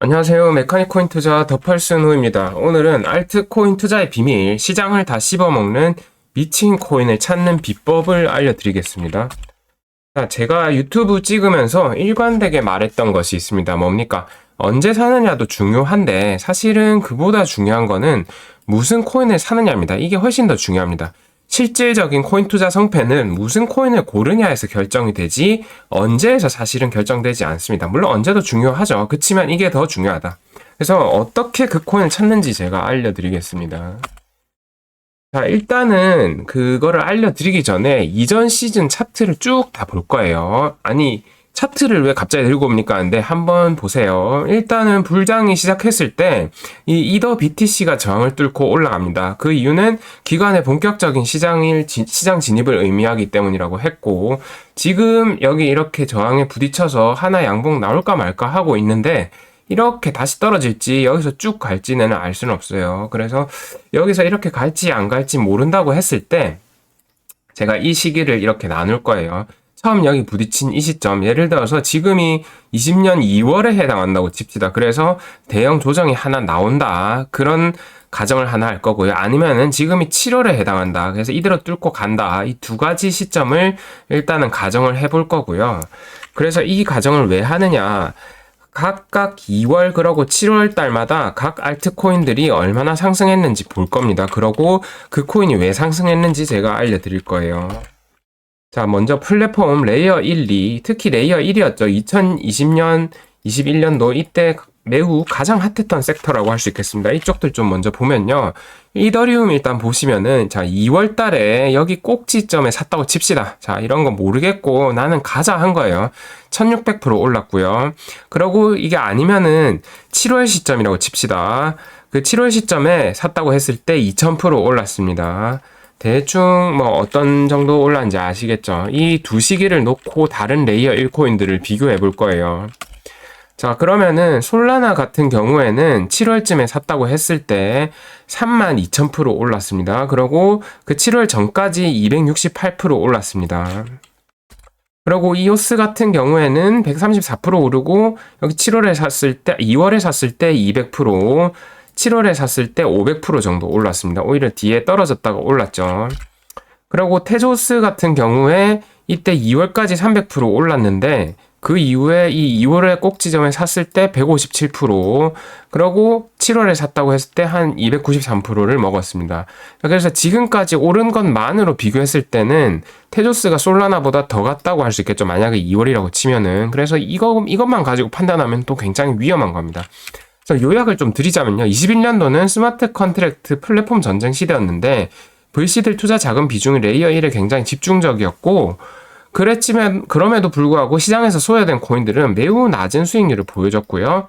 안녕하세요. 메카닉코인 투자 더펄슨호입니다. 오늘은 알트코인 투자의 비밀, 시장을 다 씹어먹는 미친 코인을 찾는 비법을 알려드리겠습니다. 자, 제가 유튜브 찍으면서 일관되게 말했던 것이 있습니다. 뭡니까? 언제 사느냐도 중요한데 사실은 그보다 중요한 거는 무슨 코인을 사느냐입니다. 이게 훨씬 더 중요합니다. 실질적인 코인 투자 성패는 무슨 코인을 고르냐에서 결정이 되지 언제에서 사실은 결정되지 않습니다. 물론 언제도 중요하죠. 그렇지만 이게 더 중요하다. 그래서 어떻게 그 코인을 찾는지 제가 알려드리겠습니다. 자, 일단은 그거를 알려드리기 전에 이전 시즌 차트를 쭉 다 볼 거예요. 아니, 차트를 왜 갑자기 들고 옵니까? 하는데 한번 보세요. 일단은 불장이 시작했을 때 이 이더 BTC가 저항을 뚫고 올라갑니다. 그 이유는 기관의 본격적인 시장 진입을 의미하기 때문이라고 했고, 지금 여기 이렇게 저항에 부딪혀서 하나 양봉 나올까 말까 하고 있는데 이렇게 다시 떨어질지 여기서 쭉 갈지는 알 수는 없어요. 그래서 여기서 이렇게 갈지 안 갈지 모른다고 했을 때 제가 이 시기를 이렇게 나눌 거예요. 처음 여기 부딪힌 이 시점, 예를 들어서 지금이 20년 2월에 해당한다고 칩시다. 그래서 대형 조정이 하나 나온다. 그런 가정을 하나 할 거고요. 아니면은 지금이 7월에 해당한다. 그래서 이대로 뚫고 간다. 이 두 가지 시점을 일단은 가정을 해볼 거고요. 그래서 이 가정을 왜 하느냐. 각각 2월 그러고 7월 달마다 각 알트코인들이 얼마나 상승했는지 볼 겁니다. 그러고 그 코인이 왜 상승했는지 제가 알려드릴 거예요. 자, 먼저 플랫폼 레이어 1, 2, 특히 레이어 1이었죠. 2020년, 21년도 이때 매우 가장 핫했던 섹터라고 할 수 있겠습니다. 이쪽들 좀 먼저 보면요. 이더리움 일단 보시면은, 자, 2월 달에 여기 꼭지점에 샀다고 칩시다. 자, 이런 거 모르겠고 나는 가자 한 거예요. 1600% 올랐고요. 그러고 이게 아니면은 7월 시점이라고 칩시다. 그 7월 시점에 샀다고 했을 때 2000% 올랐습니다. 대충 뭐 어떤 정도 올랐는지 아시겠죠? 이 두 시기를 놓고 다른 레이어 1코인들을 비교해 볼 거예요. 자, 그러면은 솔라나 같은 경우에는 7월쯤에 샀다고 했을 때 32,000% 올랐습니다. 그리고 그 7월 전까지 268% 올랐습니다. 그리고 이오스 같은 경우에는 134% 오르고 여기 7월에 샀을 때 2월에 샀을 때 200%, 7월에 샀을 때 500% 정도 올랐습니다. 오히려 뒤에 떨어졌다가 올랐죠. 그리고 테조스 같은 경우에 이때 2월까지 300% 올랐는데 그 이후에 이 2월에 꼭지점에 샀을 때 157%, 그리고 7월에 샀다고 했을 때 한 293%를 먹었습니다. 그래서 지금까지 오른 것만으로 비교했을 때는 테조스가 솔라나보다 더 같다고 할 수 있겠죠. 만약에 2월이라고 치면은. 그래서 이것만 가지고 판단하면 또 굉장히 위험한 겁니다. 그래서 요약을 좀 드리자면요. 21년도는 스마트 컨트랙트 플랫폼 전쟁 시대였는데 VC들 투자 자금 비중이 레이어 1에 굉장히 집중적이었고, 그랬지만 그럼에도 불구하고 시장에서 소외된 코인들은 매우 낮은 수익률을 보여줬고요.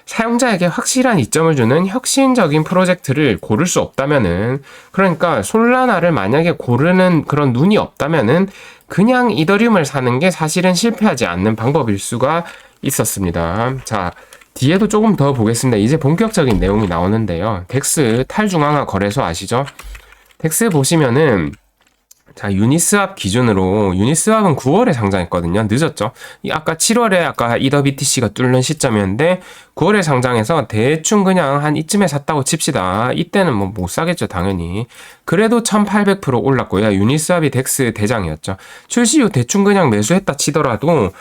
사용자에게 확실한 이점을 주는 혁신적인 프로젝트를 고를 수 없다면은, 그러니까 솔라나를 만약에 고르는 그런 눈이 없다면은 그냥 이더리움을 사는 게 사실은 실패하지 않는 방법일 수가 있었습니다. 자, 뒤에도 조금 더 보겠습니다. 이제 본격적인 내용이 나오는데요. 덱스 탈중앙화 거래소 아시죠? 덱스 보시면은, 자, 유니스왑 기준으로, 유니스왑은 9월에 상장했거든요. 늦었죠. 아까 7월에 아까 이더 BTC가 뚫는 시점이었는데 9월에 상장해서 대충 그냥 한 이쯤에 샀다고 칩시다. 이때는 뭐 못 사겠죠, 당연히. 그래도 1800% 올랐고요. 유니스왑이 덱스 대장이었죠. 출시 후 대충 그냥 매수했다 치더라도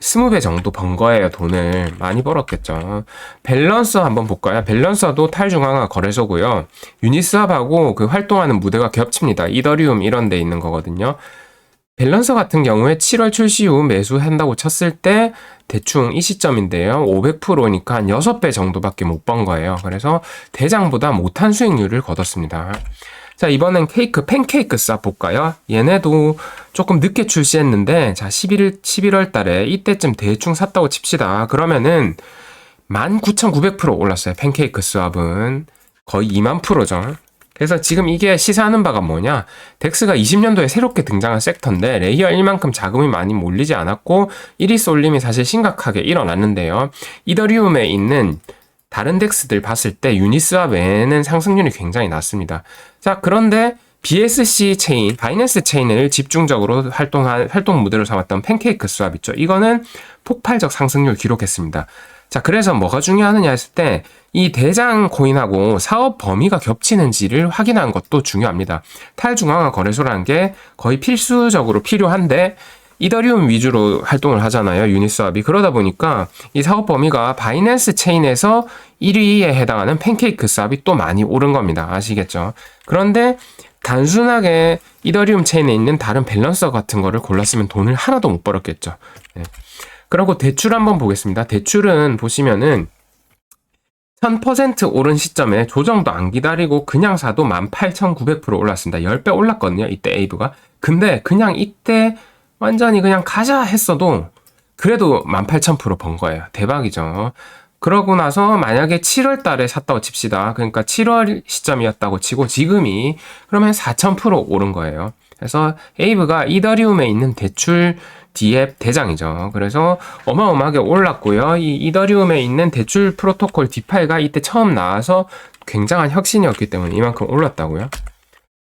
20배 정도 번 거예요. 돈을 많이 벌었겠죠. 밸런서 한번 볼까요? 밸런서도 탈중앙화 거래소고요. 유니스왑하고 그 활동하는 무대가 겹칩니다. 이더리움 이런 데 있는 거거든요. 밸런서 같은 경우에 7월 출시 후 매수한다고 쳤을 때 대충 이 시점인데요. 500%니까 한 6배 정도밖에 못 번 거예요. 그래서 대장보다 못한 수익률을 거뒀습니다. 자, 이번엔 팬케이크 쏴 볼까요? 얘네도 조금 늦게 출시했는데, 자, 11월 달에 이때쯤 대충 샀다고 칩시다. 그러면은 19,900% 올랐어요. 팬케이크 스왑은 거의 20,000%죠. 그래서 지금 이게 시사하는 바가 뭐냐? 덱스가 20년도에 새롭게 등장한 섹터인데 레이어 1만큼 자금이 많이 몰리지 않았고 1위 쏠림이 사실 심각하게 일어났는데요. 이더리움에 있는 다른 덱스들 봤을 때 유니스왑 외에는 상승률이 굉장히 낮습니다. 자, 그런데 BSC 체인, 바이낸스 체인을 집중적으로 활동 모델로 삼았던 팬케이크 스왑 있죠. 이거는 폭발적 상승률 기록했습니다. 자, 그래서 뭐가 중요하느냐 했을 때 이 대장 코인하고 사업 범위가 겹치는지를 확인하는 것도 중요합니다. 탈중앙화 거래소라는 게 거의 필수적으로 필요한데 이더리움 위주로 활동을 하잖아요. 유니스왑이. 그러다 보니까 이 사업 범위가 바이낸스 체인에서 1위에 해당하는 팬케이크 스왑이 또 많이 오른 겁니다. 아시겠죠? 그런데 단순하게 이더리움 체인에 있는 다른 밸런서 같은 거를 골랐으면 돈을 하나도 못 벌었겠죠. 네. 그리고 대출 한번 보겠습니다. 대출은 보시면은 1000% 오른 시점에 조정도 안 기다리고 그냥 사도 18,900% 올랐습니다. 10배 올랐거든요. 이때 에이브가. 근데 그냥 이때 완전히 그냥 가자 했어도 그래도 18,000% 번 거예요. 대박이죠. 그러고 나서 만약에 7월 달에 샀다고 칩시다. 그러니까 7월 시점이었다고 치고 지금이 그러면 4,000% 오른 거예요. 그래서 에이브가 이더리움에 있는 대출 D앱 대장이죠. 그래서 어마어마하게 올랐고요. 이 이더리움에 있는 대출 프로토콜 디파이가 이때 처음 나와서 굉장한 혁신이었기 때문에 이만큼 올랐다고요.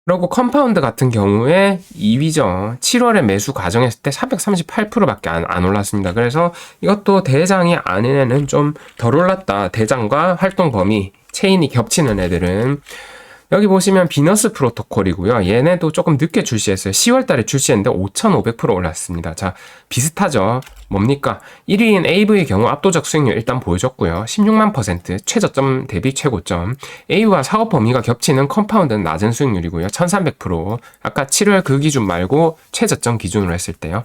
그리고 컴파운드 같은 경우에 2위죠. 7월에 매수 가정했을 때 438%밖에 안 올랐습니다. 그래서 이것도 대장이 아닌 애는 좀 덜 올랐다. 대장과 활동 범위, 체인이 겹치는 애들은. 여기 보시면 비너스 프로토콜이고요. 얘네도 조금 늦게 출시했어요. 10월 달에 출시했는데 5,500% 올랐습니다. 자, 비슷하죠. 뭡니까? 1위인 에이브의 경우 압도적 수익률 일단 보여줬고요. 16만 %, 최저점 대비 최고점. 에이브와 사업 범위가 겹치는 컴파운드는 낮은 수익률이고요. 1,300%. 아까 7월 그 기준 말고 최저점 기준으로 했을 때요.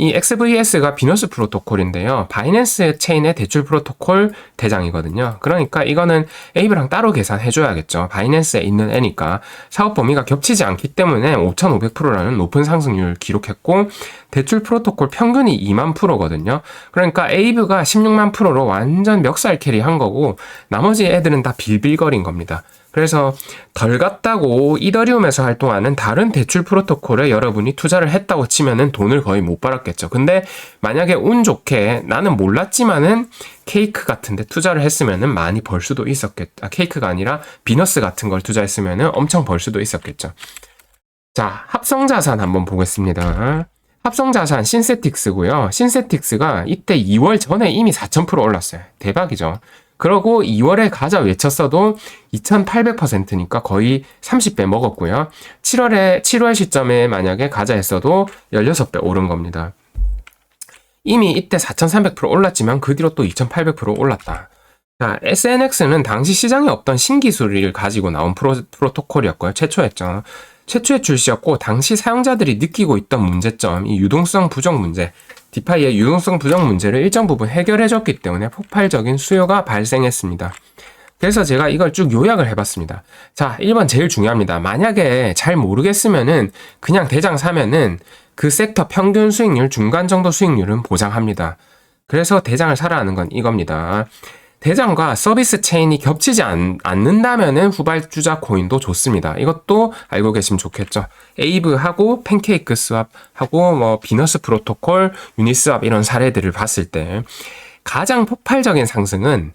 이 XVS가 비너스 프로토콜인데요. 바이낸스 체인의 대출 프로토콜 대장이거든요. 그러니까 이거는 에이브랑 따로 계산해줘야겠죠. 바이낸스에 있는 애니까. 사업 범위가 겹치지 않기 때문에 5,500%라는 높은 상승률 기록했고 대출 프로토콜 평균이 2만 %거든요. 그러니까 에이브가 16만 %로 완전 멱살 캐리한 거고 나머지 애들은 다 빌빌거린 겁니다. 그래서 덜 같다고 이더리움에서 활동하는 다른 대출 프로토콜에 여러분이 투자를 했다고 치면은 돈을 거의 못 벌었겠죠. 근데 만약에 운 좋게 나는 몰랐지만은 케이크 같은데 투자를 했으면은 많이 벌 수도 있었겠죠. 케이크가 아니라 비너스 같은 걸 투자했으면은 엄청 벌 수도 있었겠죠. 자, 합성자산 한번 보겠습니다. 합성자산 신세틱스고요. 신세틱스가 이때 2월 전에 이미 4,000% 올랐어요. 대박이죠. 그러고 2월에 가자 외쳤어도 2800%니까 거의 30배 먹었고요. 7월 시점에 만약에 가자 했어도 16배 오른 겁니다. 이미 이때 4300% 올랐지만 그 뒤로 또 2800% 올랐다. 자, SNX는 당시 시장에 없던 신기술을 가지고 나온 프로토콜이었고요. 최초였죠. 최초의 출시였고 당시 사용자들이 느끼고 있던 문제점, 이 유동성 부정 문제, 디파이의 유동성 부정 문제를 일정 부분 해결해줬기 때문에 폭발적인 수요가 발생했습니다. 그래서 제가 이걸 쭉 요약을 해봤습니다. 자, 1번 제일 중요합니다. 만약에 잘 모르겠으면은 그냥 대장 사면은 그 섹터 평균 수익률, 중간 정도 수익률은 보장합니다. 그래서 대장을 사라 하는 건 이겁니다. 대장과 서비스 체인이 겹치지 않는다면은 후발주자 코인도 좋습니다. 이것도 알고 계시면 좋겠죠. 에이브하고 팬케이크 스왑하고 뭐 비너스 프로토콜, 유니스왑 이런 사례들을 봤을 때 가장 폭발적인 상승은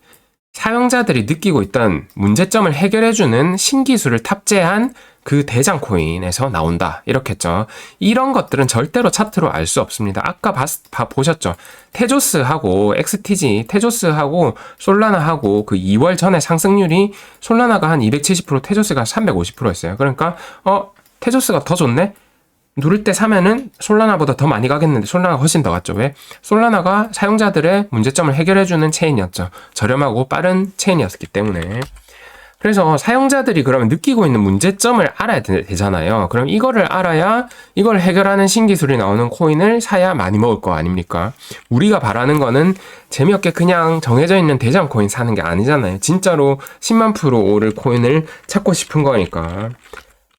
사용자들이 느끼고 있던 문제점을 해결해주는 신기술을 탑재한 그 대장 코인에서 나온다. 이렇게 했죠. 이런 것들은 절대로 차트로 알 수 없습니다. 아까 보셨죠? 테조스하고 XTG, 테조스하고 솔라나하고 그 2월 전에 상승률이 솔라나가 한 270%, 테조스가 350%였어요. 그러니까 테조스가 더 좋네? 누를 때 사면은 솔라나보다 더 많이 가겠는데 솔라나가 훨씬 더 갔죠. 왜? 솔라나가 사용자들의 문제점을 해결해주는 체인이었죠. 저렴하고 빠른 체인이었기 때문에. 그래서 사용자들이 그러면 느끼고 있는 문제점을 알아야 되잖아요. 그럼 이거를 알아야 이걸 해결하는 신기술이 나오는 코인을 사야 많이 먹을 거 아닙니까? 우리가 바라는 거는 재미없게 그냥 정해져 있는 대장 코인 사는 게 아니잖아요. 진짜로 10만 % 오를 코인을 찾고 싶은 거니까.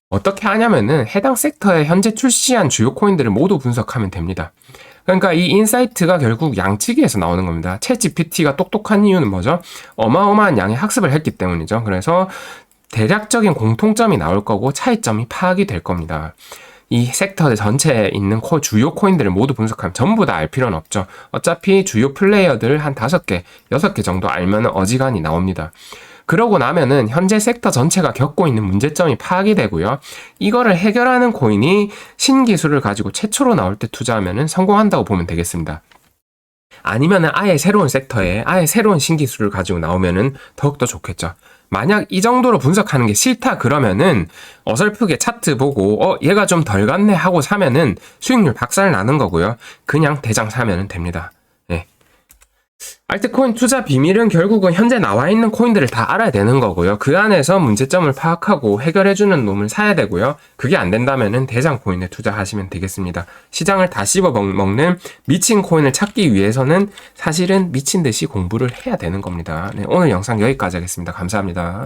어떻게 하냐면은 해당 섹터에 현재 출시한 주요 코인들을 모두 분석하면 됩니다. 그러니까 이 인사이트가 결국 양측에서 나오는 겁니다. 챗GPT가 똑똑한 이유는 뭐죠? 어마어마한 양의 학습을 했기 때문이죠. 그래서 대략적인 공통점이 나올 거고 차이점이 파악이 될 겁니다. 이 섹터 전체에 있는 주요 코인들을 모두 분석하면 전부 다 알 필요는 없죠. 어차피 주요 플레이어들 한 5개, 6개 정도 알면 어지간히 나옵니다. 그러고 나면은 현재 섹터 전체가 겪고 있는 문제점이 파악이 되고요. 이거를 해결하는 코인이 신기술을 가지고 최초로 나올 때 투자하면은 성공한다고 보면 되겠습니다. 아니면은 아예 새로운 섹터에 아예 새로운 신기술을 가지고 나오면은 더욱더 좋겠죠. 만약 이 정도로 분석하는 게 싫다 그러면은 어설프게 차트 보고 얘가 좀 덜 갔네 하고 사면은 수익률 박살 나는 거고요. 그냥 대장 사면은 됩니다. 예. 알트코인 투자 비밀은 결국은 현재 나와 있는 코인들을 다 알아야 되는 거고요. 그 안에서 문제점을 파악하고 해결해주는 놈을 사야 되고요. 그게 안 된다면은 대장 코인에 투자하시면 되겠습니다. 시장을 다 씹어 먹는 미친 코인을 찾기 위해서는 사실은 미친 듯이 공부를 해야 되는 겁니다. 네, 오늘 영상 여기까지 하겠습니다. 감사합니다.